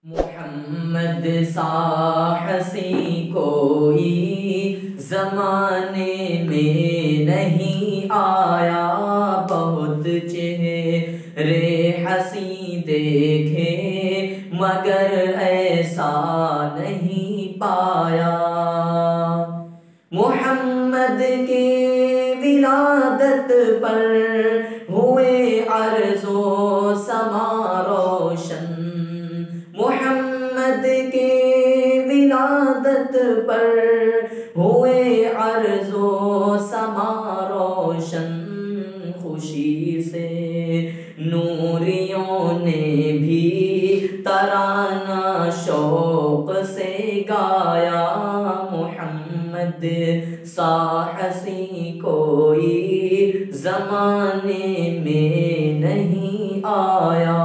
محمد سا حسین کوئی زمانے میں نہیں آیا، بہت چہرے حسین دیکھے مگر ایسا نہیں پایا۔ محمد کی ولادت پر ہوئے ارض و سما روشن، محمد کی ولادت پر ہوئے ارض و سما روشن، خوشی سے نوریوں نے بھی ترانہ شوق سے گایا۔ محمد سا حسین کوئی زمانے میں نہیں آیا۔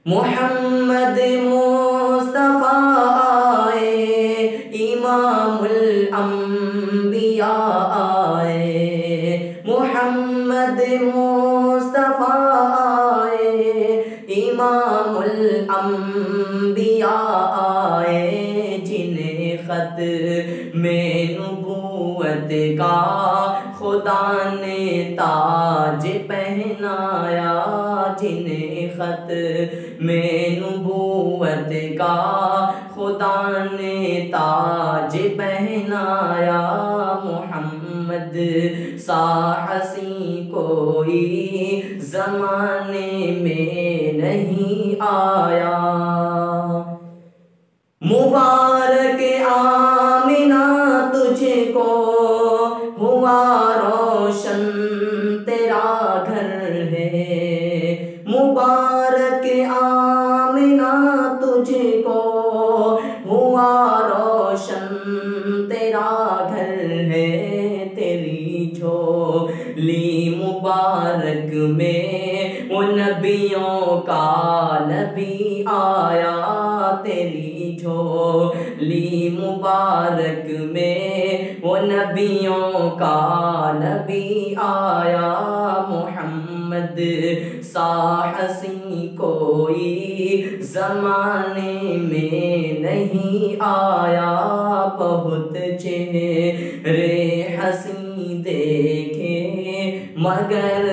محمد مصطفیٰ آئے، امام الانبیاء آئے، محمد مصطفیٰ آئے، امام الانبیاء آئے، جنہیں خط میں نبوت کا خدا نے تاج پہنایا، جنہیں خط میں نبوت کا خدا نے تاج پہنایا۔ محمد سا حسین کوئی زمانے میں نہیں آیا۔ مبارک آمنہ تجھ کو ہوا روشن تیرا گھر ہے، مبارک آمنہ تجھ کو ہوا روشن تیرا گھر ہے، تیری جھولی مبارک میں وہ نبیوں کا نبی آیا، تیری جھولی مبارک میں وہ نبیوں کا نبی آیا۔ محمد سا حسین کوئی زمانے میں نہیں آیا، بہت چہرے حسین دیکھے مگر